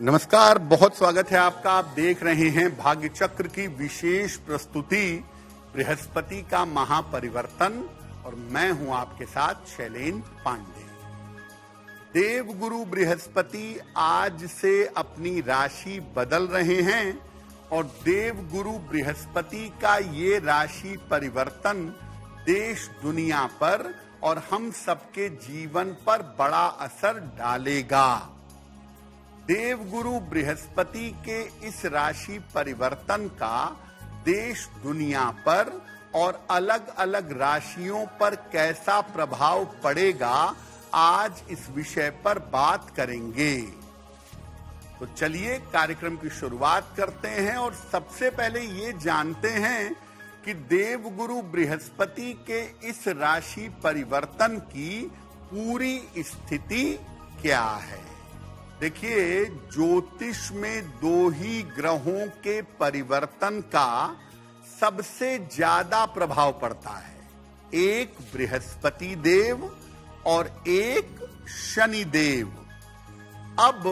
नमस्कार, बहुत स्वागत है आपका। आप देख रहे हैं भाग्य चक्र की विशेष प्रस्तुति बृहस्पति का महापरिवर्तन और मैं हूं आपके साथ शैलेंद्र पांडे। देवगुरु बृहस्पति आज से अपनी राशि बदल रहे हैं और देवगुरु बृहस्पति का ये राशि परिवर्तन देश दुनिया पर और हम सबके जीवन पर बड़ा असर डालेगा। देवगुरु बृहस्पति के इस राशि परिवर्तन का देश दुनिया पर और अलग अलग राशियों पर कैसा प्रभाव पड़ेगा, आज इस विषय पर बात करेंगे। तो चलिए कार्यक्रम की शुरुआत करते हैं और सबसे पहले ये जानते हैं कि देवगुरु बृहस्पति के इस राशि परिवर्तन की पूरी स्थिति क्या है। देखिए, ज्योतिष में दो ही ग्रहों के परिवर्तन का सबसे ज्यादा प्रभाव पड़ता है, एक बृहस्पति देव और एक शनि देव। अब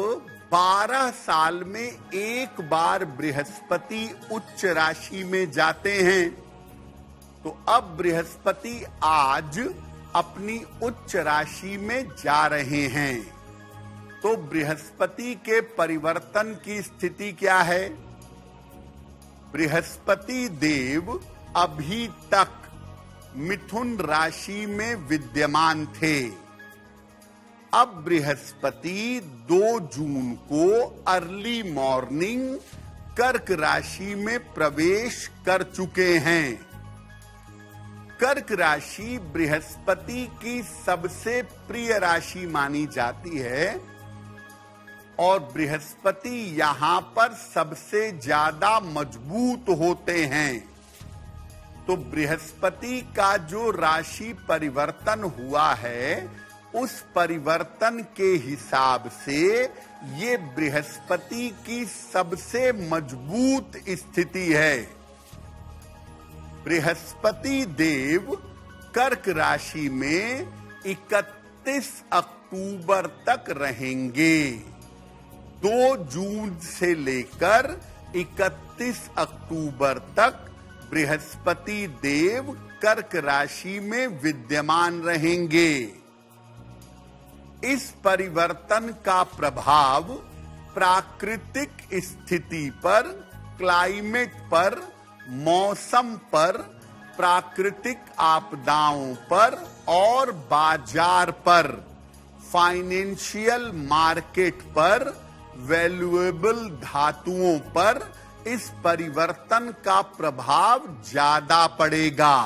12 साल में एक बार बृहस्पति उच्च राशि में जाते हैं, तो अब बृहस्पति आज अपनी उच्च राशि में जा रहे हैं। तो बृहस्पति के परिवर्तन की स्थिति क्या है। बृहस्पति देव अभी तक मिथुन राशि में विद्यमान थे। अब बृहस्पति 2 जून को अर्ली मॉर्निंग कर्क राशि में प्रवेश कर चुके हैं। कर्क राशि बृहस्पति की सबसे प्रिय राशि मानी जाती है और बृहस्पति यहां पर सबसे ज्यादा मजबूत होते हैं। तो बृहस्पति का जो राशि परिवर्तन हुआ है, उस परिवर्तन के हिसाब से ये बृहस्पति की सबसे मजबूत स्थिति है। बृहस्पति देव कर्क राशि में 31 अक्टूबर तक रहेंगे। 2 जून से लेकर 31 अक्टूबर तक बृहस्पति देव कर्क राशि में विद्यमान रहेंगे। इस परिवर्तन का प्रभाव प्राकृतिक स्थिति पर, क्लाइमेट पर, मौसम पर, प्राकृतिक आपदाओं पर और बाजार पर, फाइनेंशियल मार्केट पर, वैल्यूएबल धातुओं पर इस परिवर्तन का प्रभाव ज्यादा पड़ेगा।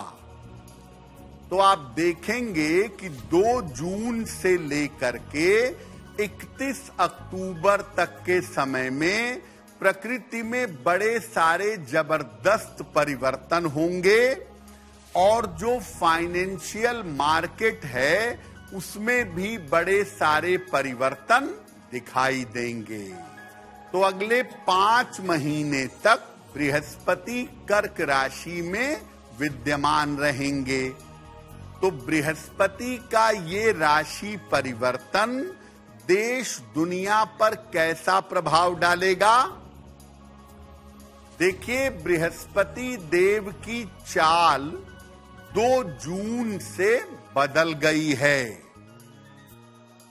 तो आप देखेंगे कि 2 जून से लेकर के 31 अक्टूबर तक के समय में प्रकृति में बड़े सारे जबरदस्त परिवर्तन होंगे और जो फाइनेंशियल मार्केट है उसमें भी बड़े सारे परिवर्तन दिखाई देंगे। तो अगले 5 महीने तक बृहस्पति कर्क राशि में विद्यमान रहेंगे। तो बृहस्पति का ये राशि परिवर्तन देश दुनिया पर कैसा प्रभाव डालेगा। देखिए, बृहस्पति देव की चाल 2 जून से बदल गई है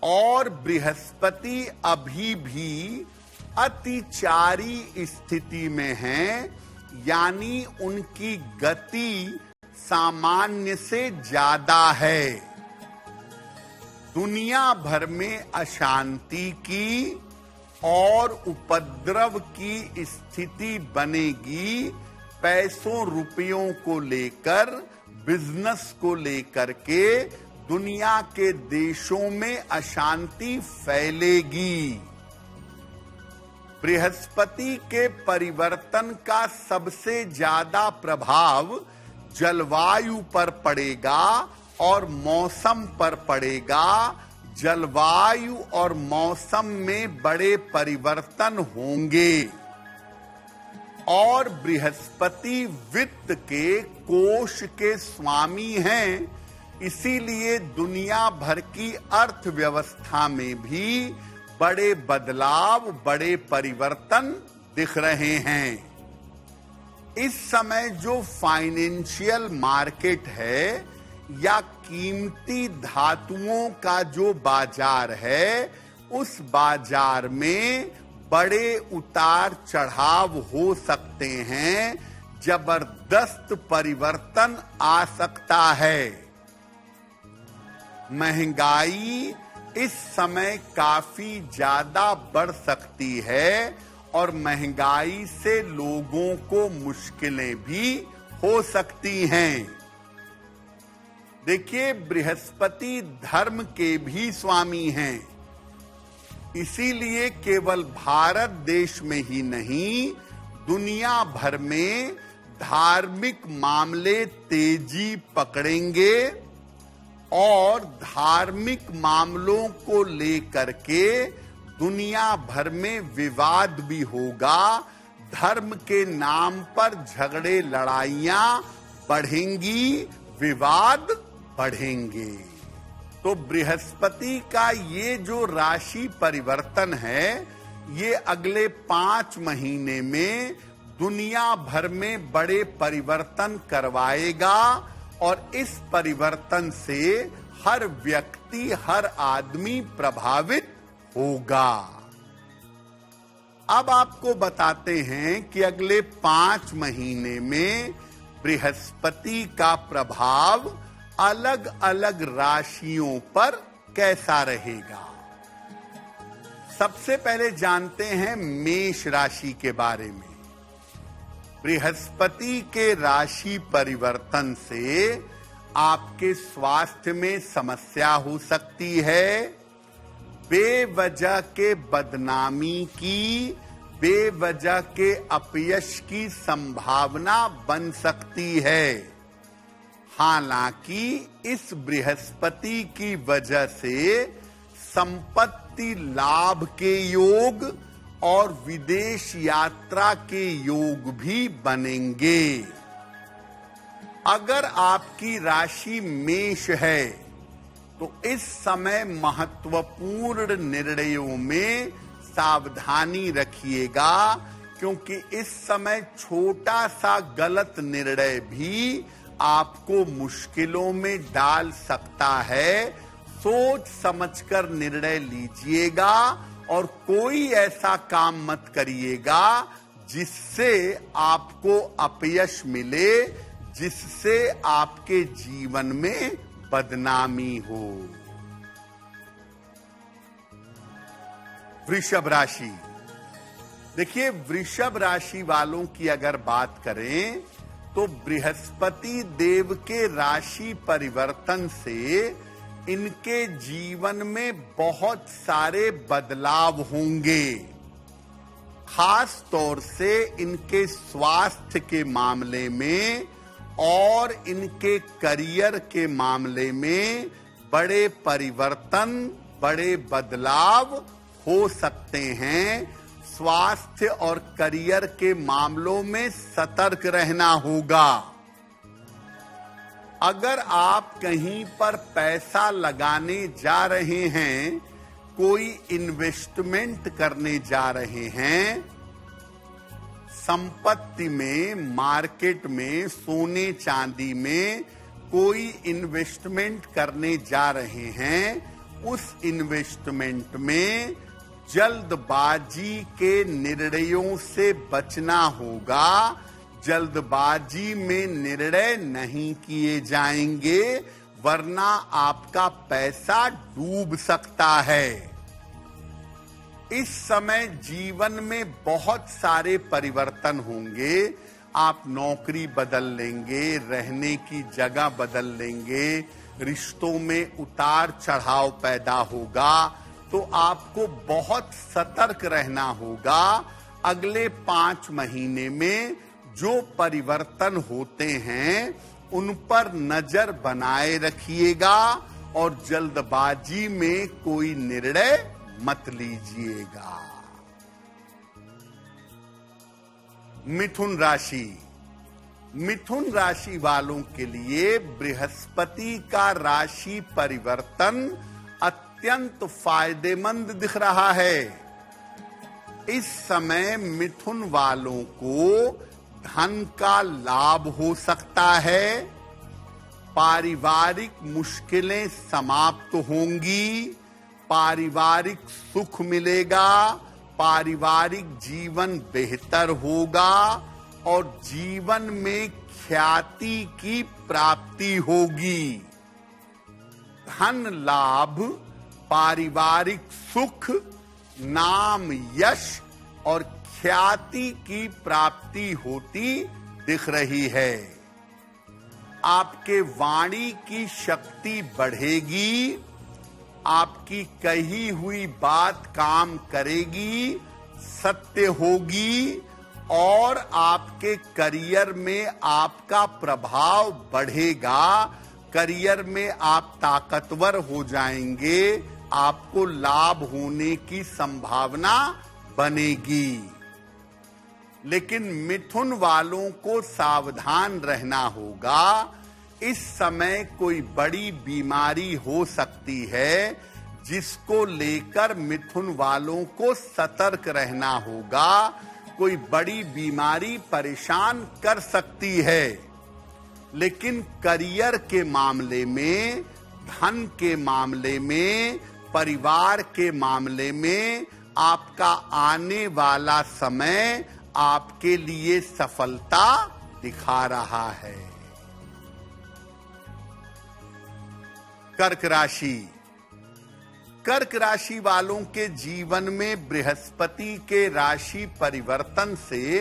और बृहस्पति अभी भी अतिचारी स्थिति में हैं, यानी उनकी गति सामान्य से ज्यादा है। दुनिया भर में अशांति की और उपद्रव की स्थिति बनेगी। पैसों रुपयों को लेकर, बिजनेस को लेकर के दुनिया के देशों में अशांति फैलेगी। बृहस्पति के परिवर्तन का सबसे ज्यादा प्रभाव जलवायु पर पड़ेगा और मौसम पर पड़ेगा। जलवायु और मौसम में बड़े परिवर्तन होंगे और बृहस्पति वित्त के कोष के स्वामी हैं, इसीलिए दुनिया भर की अर्थव्यवस्था में भी बड़े बदलाव, बड़े परिवर्तन दिख रहे हैं। इस समय जो फाइनेंशियल मार्केट है या कीमती धातुओं का जो बाजार है, उस बाजार में बड़े उतार चढ़ाव हो सकते हैं, जबरदस्त परिवर्तन आ सकता है। महंगाई इस समय काफी ज्यादा बढ़ सकती है और महंगाई से लोगों को मुश्किलें भी हो सकती हैं। देखिए, बृहस्पति धर्म के भी स्वामी हैं, इसीलिए केवल भारत देश में ही नहीं, दुनिया भर में धार्मिक मामले तेजी पकड़ेंगे और धार्मिक मामलों को लेकर के दुनिया भर में विवाद भी होगा। धर्म के नाम पर झगड़े, लड़ाइयां बढ़ेंगी, विवाद बढ़ेंगे। तो बृहस्पति का ये जो राशि परिवर्तन है, ये अगले 5 महीने में दुनिया भर में बड़े परिवर्तन करवाएगा और इस परिवर्तन से हर व्यक्ति, हर आदमी प्रभावित होगा। अब आपको बताते हैं कि अगले 5 महीने में बृहस्पति का प्रभाव अलग अलग राशियों पर कैसा रहेगा। सबसे पहले जानते हैं मेष राशि के बारे में। बृहस्पति के राशि परिवर्तन से आपके स्वास्थ्य में समस्या हो सकती है। बेवजह के बदनामी की, बेवजह के अपयश की संभावना बन सकती है। हालांकि इस बृहस्पति की वजह से संपत्ति लाभ के योग और विदेश यात्रा के योग भी बनेंगे। अगर आपकी राशि मेष है तो इस समय महत्वपूर्ण निर्णयों में सावधानी रखिएगा, क्योंकि इस समय छोटा सा गलत निर्णय भी आपको मुश्किलों में डाल सकता है। सोच समझकर निर्णय लीजिएगा और कोई ऐसा काम मत करिएगा जिससे आपको अपयश मिले, जिससे आपके जीवन में बदनामी हो। वृषभ राशि। देखिए, वृषभ राशि वालों की अगर बात करें तो बृहस्पति देव के राशि परिवर्तन से इनके जीवन में बहुत सारे बदलाव होंगे। खास तौर से इनके स्वास्थ्य के मामले में और इनके करियर के मामले में बड़े परिवर्तन, बड़े बदलाव हो सकते हैं। स्वास्थ्य और करियर के मामलों में सतर्क रहना होगा। अगर आप कहीं पर पैसा लगाने जा रहे हैं, कोई इन्वेस्टमेंट करने जा रहे हैं, संपत्ति में, मार्केट में, सोने चांदी में कोई इन्वेस्टमेंट करने जा रहे हैं, उस इन्वेस्टमेंट में जल्दबाजी के निर्णयों से बचना होगा। जल्दबाजी में निर्णय नहीं किए जाएंगे, वरना आपका पैसा डूब सकता है। इस समय जीवन में बहुत सारे परिवर्तन होंगे। आप नौकरी बदल लेंगे, रहने की जगह बदल लेंगे, रिश्तों में उतार चढ़ाव पैदा होगा, तो आपको बहुत सतर्क रहना होगा। अगले 5 महीने में जो परिवर्तन होते हैं उन पर नजर बनाए रखिएगा और जल्दबाजी में कोई निर्णय मत लीजिएगा। मिथुन राशि। मिथुन राशि वालों के लिए बृहस्पति का राशि परिवर्तन अत्यंत फायदेमंद दिख रहा है। इस समय मिथुन वालों को धन का लाभ हो सकता है, पारिवारिक मुश्किलें समाप्त होंगी, पारिवारिक सुख मिलेगा, पारिवारिक जीवन बेहतर होगा और जीवन में ख्याति की प्राप्ति होगी। धन लाभ, पारिवारिक सुख, नाम यश और ख्याति की प्राप्ति होती दिख रही है। आपके वाणी की शक्ति बढ़ेगी, आपकी कही हुई बात काम करेगी, सत्य होगी और आपके करियर में आपका प्रभाव बढ़ेगा। करियर में आप ताकतवर हो जाएंगे, आपको लाभ होने की संभावना बनेगी। लेकिन मिथुन वालों को सावधान रहना होगा। इस समय कोई बड़ी बीमारी हो सकती है, जिसको लेकर मिथुन वालों को सतर्क रहना होगा। कोई बड़ी बीमारी परेशान कर सकती है, लेकिन करियर के मामले में, धन के मामले में, परिवार के मामले में आपका आने वाला समय आपके लिए सफलता दिखा रहा है। कर्क राशि। कर्क राशि वालों के जीवन में बृहस्पति के राशि परिवर्तन से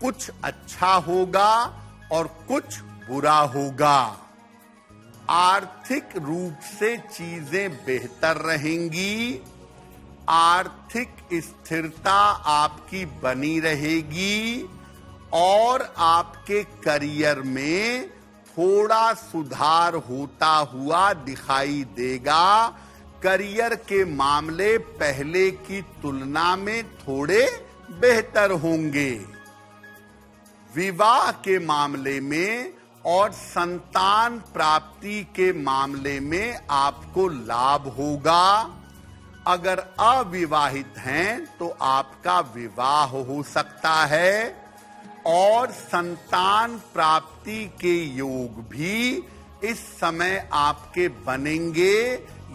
कुछ अच्छा होगा और कुछ बुरा होगा। आर्थिक रूप से चीजें बेहतर रहेंगी, आर्थिक स्थिरता आपकी बनी रहेगी और आपके करियर में थोड़ा सुधार होता हुआ दिखाई देगा। करियर के मामले पहले की तुलना में थोड़े बेहतर होंगे। विवाह के मामले में और संतान प्राप्ति के मामले में आपको लाभ होगा। अगर अविवाहित हैं तो आपका विवाह हो सकता है और संतान प्राप्ति के योग भी इस समय आपके बनेंगे,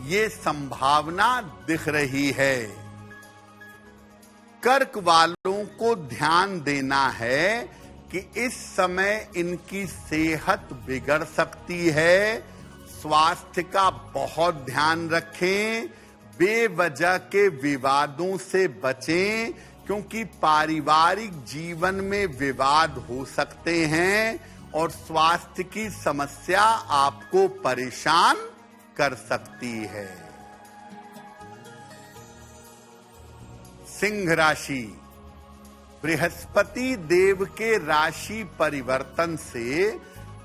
ये संभावना दिख रही है। कर्क वालों को ध्यान देना है कि इस समय इनकी सेहत बिगड़ सकती है। स्वास्थ्य का बहुत ध्यान रखें, बेवजह के विवादों से बचें, क्योंकि पारिवारिक जीवन में विवाद हो सकते हैं और स्वास्थ्य की समस्या आपको परेशान कर सकती है। सिंह राशि। बृहस्पति देव के राशि परिवर्तन से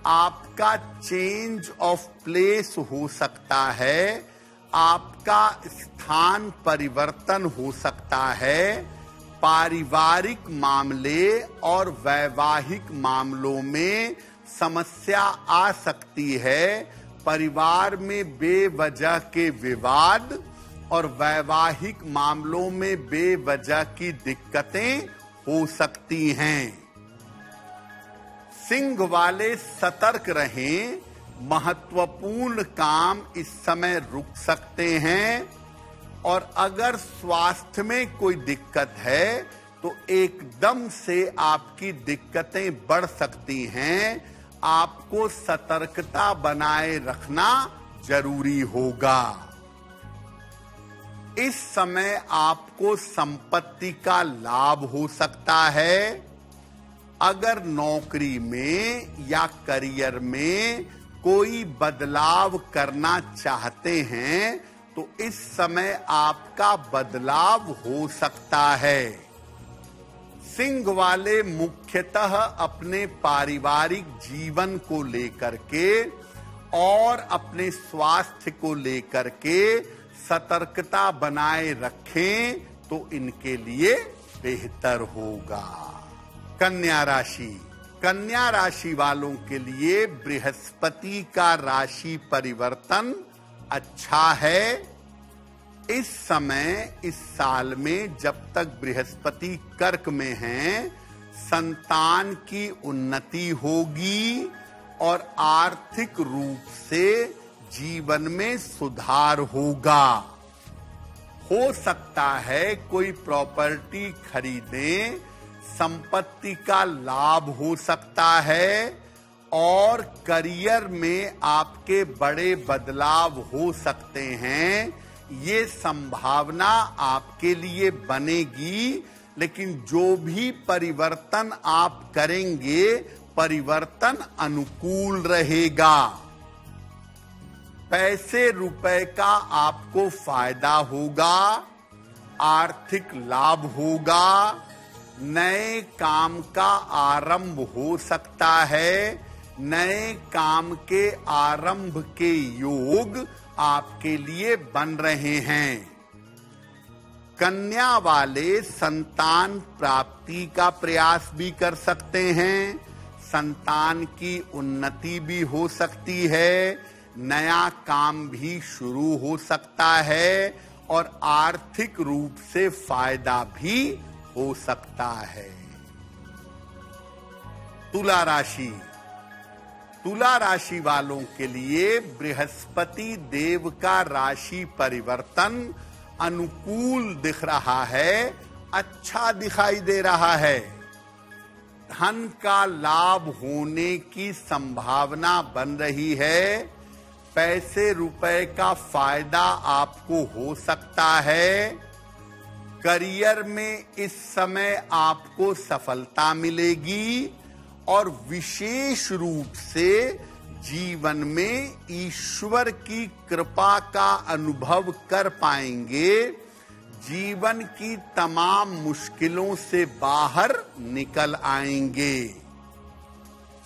आपका चेंज ऑफ प्लेस हो सकता है, आपका स्थान परिवर्तन हो सकता है। पारिवारिक मामले और वैवाहिक मामलों में समस्या आ सकती है। परिवार में बेवजह के विवाद और वैवाहिक मामलों में बेवजह की दिक्कतें हो सकती हैं। सिंह वाले सतर्क रहें, महत्वपूर्ण काम इस समय रुक सकते हैं और अगर स्वास्थ्य में कोई दिक्कत है तो एकदम से आपकी दिक्कतें बढ़ सकती हैं। आपको सतर्कता बनाए रखना जरूरी होगा। इस समय आपको संपत्ति का लाभ हो सकता है। अगर नौकरी में या करियर में कोई बदलाव करना चाहते हैं तो इस समय आपका बदलाव हो सकता है। सिंह वाले मुख्यतः अपने पारिवारिक जीवन को लेकर के और अपने स्वास्थ्य को लेकर के सतर्कता बनाए रखें तो इनके लिए बेहतर होगा। कन्या राशि। कन्या राशि वालों के लिए बृहस्पति का राशि परिवर्तन अच्छा है। इस समय इस साल में जब तक बृहस्पति कर्क में हैं, संतान की उन्नति होगी और आर्थिक रूप से जीवन में सुधार होगा। हो सकता है कोई प्रॉपर्टी खरीदें, संपत्ति का लाभ हो सकता है और करियर में आपके बड़े बदलाव हो सकते हैं। ये संभावना आपके लिए बनेगी, लेकिन जो भी परिवर्तन आप करेंगे, परिवर्तन अनुकूल रहेगा। पैसे रुपए का आपको फायदा होगा, आर्थिक लाभ होगा, नए काम का आरंभ हो सकता है, नए काम के आरंभ के योग आपके लिए बन रहे हैं। कन्या वाले संतान प्राप्ति का प्रयास भी कर सकते हैं, संतान की उन्नति भी हो सकती है, नया काम भी शुरू हो सकता है और आर्थिक रूप से फायदा भी हो सकता है। तुला राशि, तुला राशि वालों के लिए बृहस्पति देव का राशि परिवर्तन अनुकूल दिख रहा है, अच्छा दिखाई दे रहा है। धन का लाभ होने की संभावना बन रही है, पैसे रुपए का फायदा आपको हो सकता है, करियर में इस समय आपको सफलता मिलेगी और विशेष रूप से जीवन में ईश्वर की कृपा का अनुभव कर पाएंगे, जीवन की तमाम मुश्किलों से बाहर निकल आएंगे।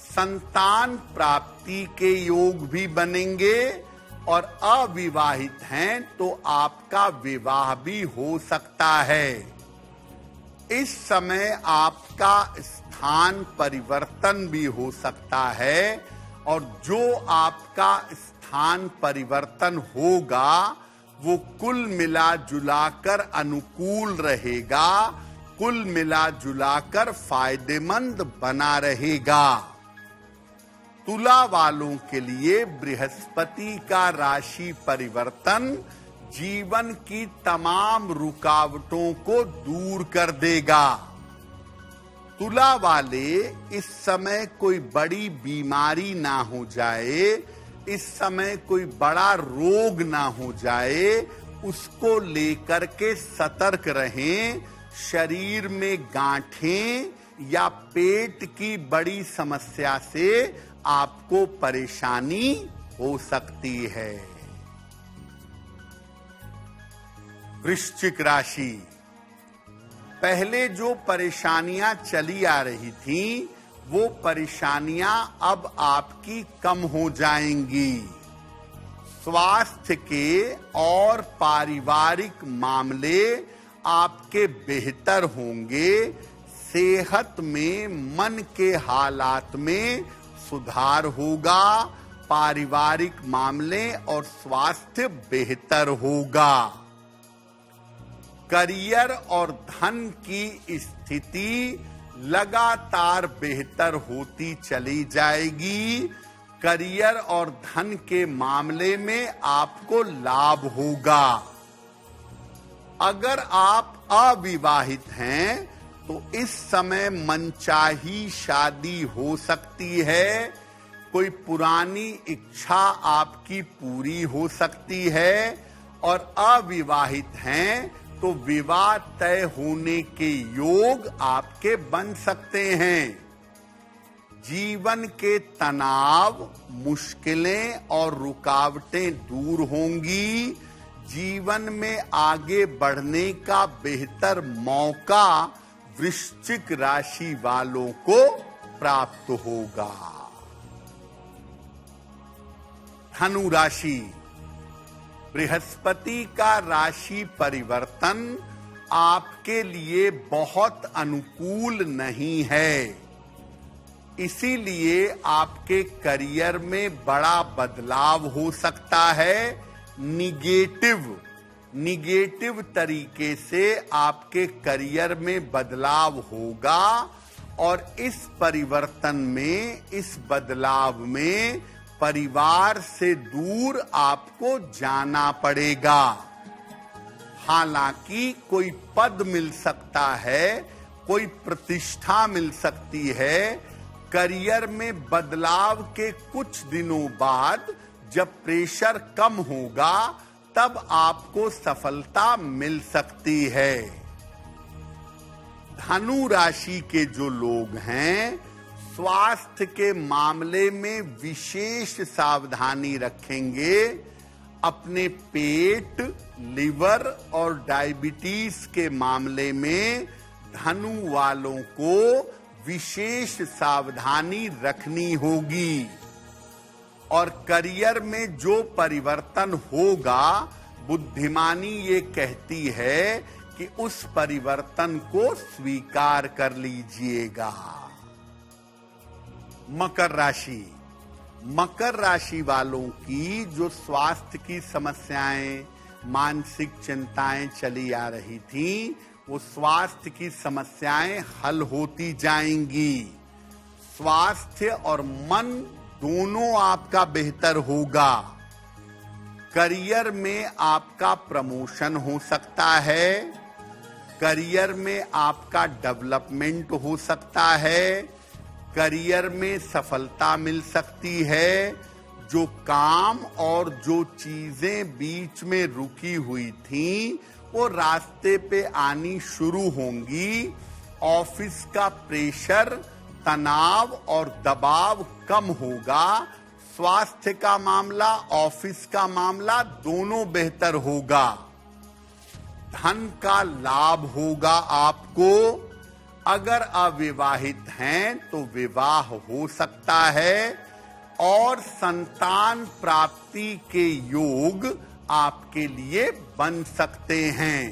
संतान प्राप्ति के योग भी बनेंगे और अविवाहित हैं तो आपका विवाह भी हो सकता है। इस समय आपका स्थान परिवर्तन भी हो सकता है और जो आपका स्थान परिवर्तन होगा वो कुल मिला जुलाकर अनुकूल रहेगा, कुल मिला जुलाकर फायदेमंद बना रहेगा। तुला वालों के लिए बृहस्पति का राशि परिवर्तन जीवन की तमाम रुकावटों को दूर कर देगा। तुला वाले इस समय कोई बड़ी बीमारी ना हो जाए, इस समय कोई बड़ा रोग ना हो जाए, उसको लेकर के सतर्क रहें। शरीर में गांठें या पेट की बड़ी समस्या से आपको परेशानी हो सकती है। वृश्चिक राशि, पहले जो परेशानियां चली आ रही थीं, वो परेशानियां अब आपकी कम हो जाएंगी। स्वास्थ्य के और पारिवारिक मामले आपके बेहतर होंगे। सेहत में, मन के हालात में सुधार होगा, पारिवारिक मामले और स्वास्थ्य बेहतर होगा। करियर और धन की स्थिति लगातार बेहतर होती चली जाएगी। करियर और धन के मामले में आपको लाभ होगा। अगर आप अविवाहित हैं तो इस समय मनचाही शादी हो सकती है। कोई पुरानी इच्छा आपकी पूरी हो सकती है और अविवाहित हैं तो विवाह तय होने के योग आपके बन सकते हैं। जीवन के तनाव, मुश्किलें और रुकावटें दूर होंगी। जीवन में आगे बढ़ने का बेहतर मौका वृश्चिक राशि वालों को प्राप्त होगा। धनु राशि, बृहस्पति का राशि परिवर्तन आपके लिए बहुत अनुकूल नहीं है। इसीलिए आपके करियर में बड़ा बदलाव हो सकता है। निगेटिव निगेटिव तरीके से आपके करियर में बदलाव होगा और इस परिवर्तन में, इस बदलाव में परिवार से दूर आपको जाना पड़ेगा। हालांकि कोई पद मिल सकता है, कोई प्रतिष्ठा मिल सकती है। करियर में बदलाव के कुछ दिनों बाद जब प्रेशर कम होगा तब आपको सफलता मिल सकती है। धनु राशि के जो लोग हैं, स्वास्थ्य के मामले में विशेष सावधानी रखेंगे। अपने पेट, लिवर और डायबिटीज के मामले में धनु वालों को विशेष सावधानी रखनी होगी। और करियर में जो परिवर्तन होगा, बुद्धिमानी ये कहती है कि उस परिवर्तन को स्वीकार कर लीजिएगा। मकर राशि, मकर राशि वालों की जो स्वास्थ्य की समस्याएं, मानसिक चिंताएं चली आ रही थी, वो स्वास्थ्य की समस्याएं हल होती जाएंगी। स्वास्थ्य और मन दोनों आपका बेहतर होगा। करियर में आपका प्रमोशन हो सकता है, करियर में आपका डेवलपमेंट हो सकता है, करियर में सफलता मिल सकती है। जो काम और जो चीजें बीच में रुकी हुई थीं, वो रास्ते पे आनी शुरू होंगी। ऑफिस का प्रेशर, तनाव और दबाव कम होगा। स्वास्थ्य का मामला, ऑफिस का मामला दोनों बेहतर होगा। धन का लाभ होगा आपको। अगर अविवाहित हैं तो विवाह हो सकता है और संतान प्राप्ति के योग आपके लिए बन सकते हैं।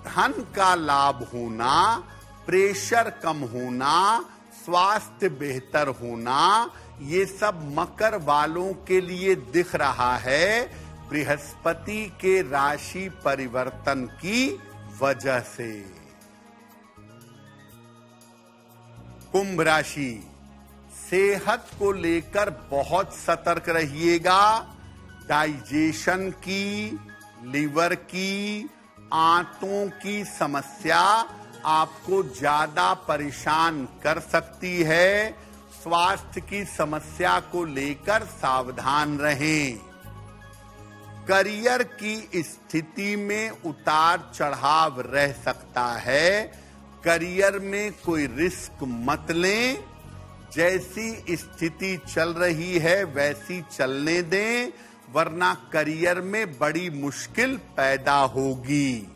धन का लाभ होना, प्रेशर कम होना, स्वास्थ्य बेहतर होना, ये सब मकर वालों के लिए दिख रहा है बृहस्पति के राशि परिवर्तन की वजह से। कुंभ राशि, सेहत को लेकर बहुत सतर्क रहिएगा। डाइजेशन की, लिवर की, आंतों की समस्या आपको ज्यादा परेशान कर सकती है। स्वास्थ्य की समस्या को लेकर सावधान रहें। करियर की स्थिति में उतार चढ़ाव रह सकता है। करियर में कोई रिस्क मत लें। जैसी स्थिति चल रही है वैसी चलने दें, वरना करियर में बड़ी मुश्किल पैदा होगी।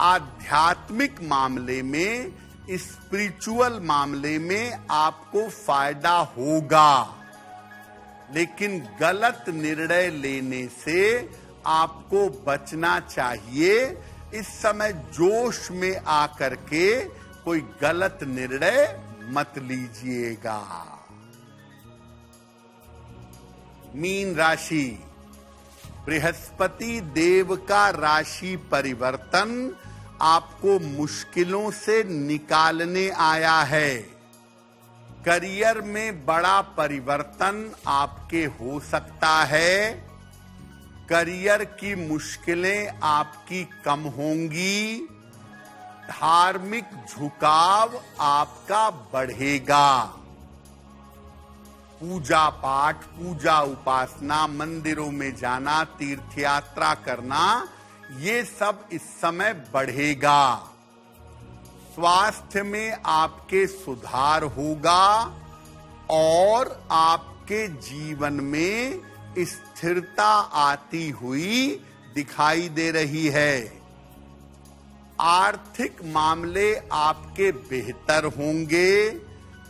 आध्यात्मिक मामले में, स्पिरिचुअल मामले में आपको फायदा होगा, लेकिन गलत निर्णय लेने से आपको बचना चाहिए। इस समय जोश में आकर के कोई गलत निर्णय मत लीजिएगा। मीन राशि, बृहस्पति देव का राशि परिवर्तन आपको मुश्किलों से निकालने आया है। करियर में बड़ा परिवर्तन आपके हो सकता है। करियर की मुश्किलें आपकी कम होंगी। धार्मिक झुकाव आपका बढ़ेगा। पूजा पाठ, पूजा उपासना, मंदिरों में जाना, तीर्थ यात्रा करना, ये सब इस समय बढ़ेगा। स्वास्थ्य में आपके सुधार होगा और आपके जीवन में स्थिरता आती हुई दिखाई दे रही है। आर्थिक मामले आपके बेहतर होंगे।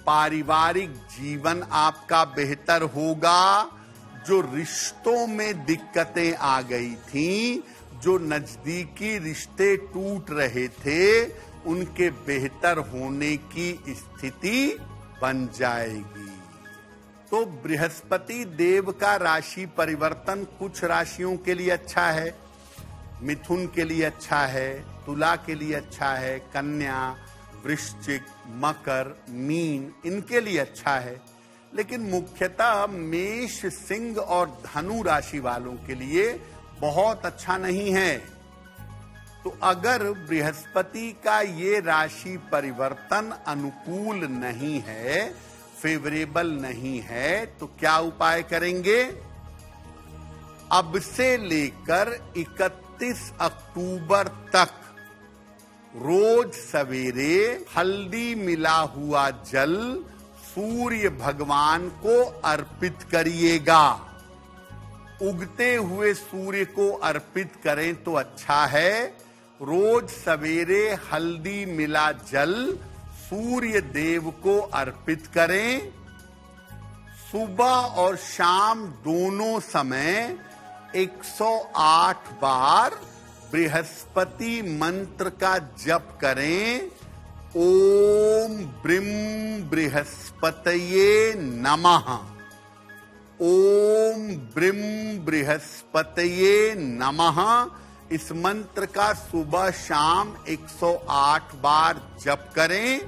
पारिवारिक जीवन आपका बेहतर होगा। जो रिश्तों में दिक्कतें आ गई थीं, जो नजदीकी रिश्ते टूट रहे थे, उनके बेहतर होने की स्थिति बन जाएगी। तो बृहस्पति देव का राशि परिवर्तन कुछ राशियों के लिए अच्छा है, मिथुन के लिए अच्छा है, तुला के लिए अच्छा है, कन्या, वृश्चिक, मकर, मीन इनके लिए अच्छा है। लेकिन मुख्यतः मेष, सिंह और धनु राशि वालों के लिए बहुत अच्छा नहीं है। तो अगर बृहस्पति का ये राशि परिवर्तन अनुकूल नहीं है, फेवरेबल नहीं है, तो क्या उपाय करेंगे? अब से लेकर 31 अक्टूबर तक रोज सवेरे हल्दी मिला हुआ जल सूर्य भगवान को अर्पित करिएगा। उगते हुए सूर्य को अर्पित करें तो अच्छा है। रोज सवेरे हल्दी मिला जल सूर्य देव को अर्पित करें। सुबह और शाम दोनों समय 108 बार बृहस्पति मंत्र का जप करें। ओम ब्रीम बृहस्पतये नमः। ओम ब्रीम बृहस्पतये नमः। इस मंत्र का सुबह शाम 108 बार जप करें।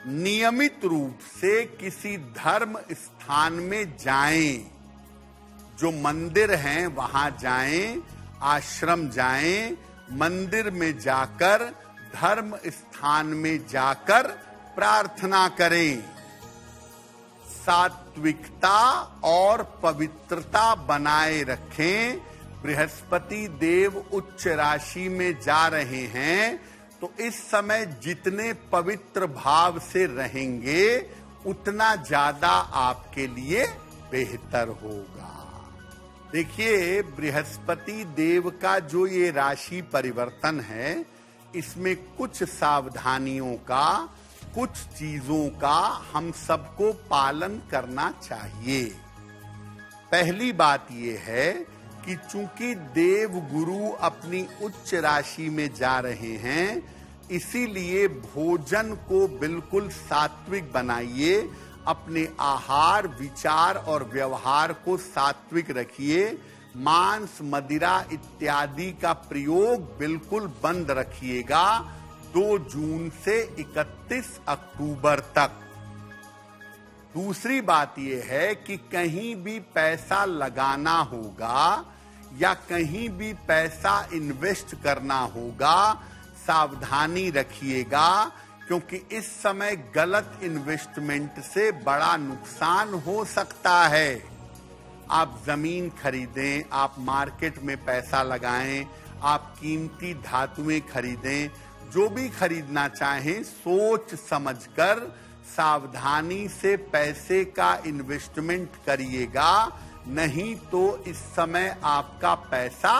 नियमित रूप से किसी धर्म स्थान में जाएं, जो मंदिर हैं वहां जाएं, आश्रम जाएं, मंदिर में जाकर, धर्म स्थान में जाकर प्रार्थना करें। सात्विकता और पवित्रता बनाए रखें। बृहस्पति देव उच्च राशि में जा रहे हैं, तो इस समय जितने पवित्र भाव से रहेंगे उतना ज्यादा आपके लिए बेहतर होगा। देखिए, बृहस्पति देव का जो ये राशि परिवर्तन है, इसमें कुछ सावधानियों का, कुछ चीजों का हम सबको पालन करना चाहिए। पहली बात यह है कि चूंकि देव गुरु अपनी उच्च राशि में जा रहे हैं, इसीलिए भोजन को बिल्कुल सात्विक बनाइए। अपने आहार, विचार और व्यवहार को सात्विक रखिए। मांस, मदिरा इत्यादि का प्रयोग बिल्कुल बंद रखिएगा 2 जून से 31 अक्टूबर तक। दूसरी बात यह है कि कहीं भी पैसा लगाना होगा या कहीं भी पैसा इन्वेस्ट करना होगा, सावधानी रखिएगा, क्योंकि इस समय गलत इन्वेस्टमेंट से बड़ा नुकसान हो सकता है। आप जमीन खरीदें, आप मार्केट में पैसा लगाएं, आप कीमती धातुएं खरीदें, जो भी खरीदना चाहें सोच समझकर सावधानी से पैसे का इन्वेस्टमेंट करिएगा, नहीं तो इस समय आपका पैसा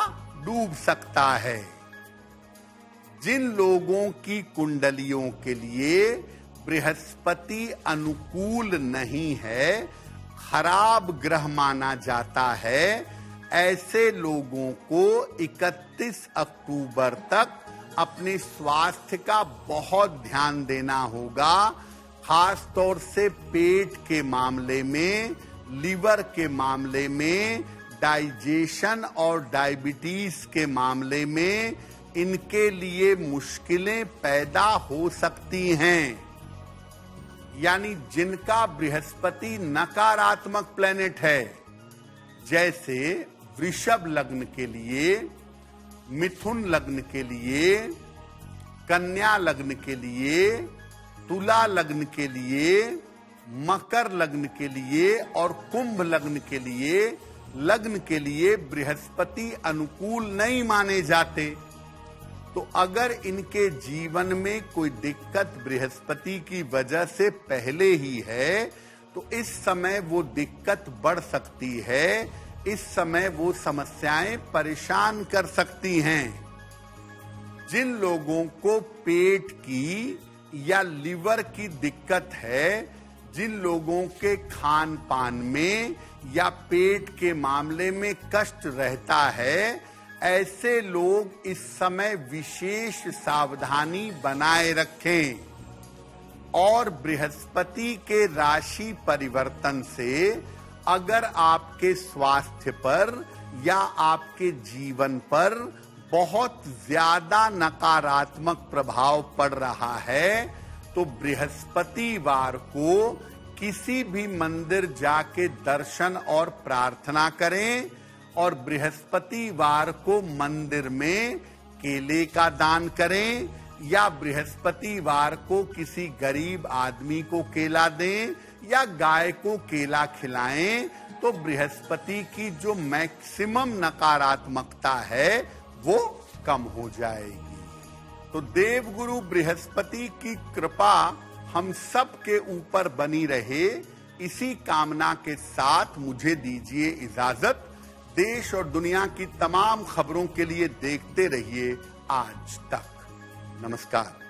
डूब सकता है। जिन लोगों की कुंडलियों के लिए बृहस्पति अनुकूल नहीं है, खराब ग्रह माना जाता है, ऐसे लोगों को 31 अक्टूबर तक अपने स्वास्थ्य का बहुत ध्यान देना होगा। खास तौर से पेट के मामले में, लीवर के मामले में, डाइजेशन और डायबिटीज के मामले में इनके लिए मुश्किलें पैदा हो सकती हैं। यानी जिनका बृहस्पति नकारात्मक प्लेनेट है, जैसे वृषभ लग्न के लिए, मिथुन लग्न के लिए, कन्या लग्न के लिए, तुला लग्न के लिए, मकर लग्न के लिए और कुंभ लग्न के लिए बृहस्पति अनुकूल नहीं माने जाते। तो अगर इनके जीवन में कोई दिक्कत बृहस्पति की वजह से पहले ही है, तो इस समय वो दिक्कत बढ़ सकती है। इस समय वो समस्याएं परेशान कर सकती हैं। जिन लोगों को पेट की या लीवर की दिक्कत है, जिन लोगों के खान पान में या पेट के मामले में कष्ट रहता है, ऐसे लोग इस समय विशेष सावधानी बनाए रखें। और बृहस्पति के राशि परिवर्तन से अगर आपके स्वास्थ्य पर या आपके जीवन पर बहुत ज्यादा नकारात्मक प्रभाव पड़ रहा है तो बृहस्पतिवार को किसी भी मंदिर जाके दर्शन और प्रार्थना करें और बृहस्पतिवार को मंदिर में केले का दान करें या बृहस्पतिवार को किसी गरीब आदमी को केला दें या गाय को केला खिलाएं तो बृहस्पति की जो मैक्सिमम नकारात्मकता है वो कम हो जाएगी। तो देवगुरु बृहस्पति की कृपा हम सब के ऊपर बनी रहे, इसी कामना के साथ मुझे दीजिए इजाजत। देश और दुनिया की तमाम खबरों के लिए देखते रहिए आज तक। नमस्कार।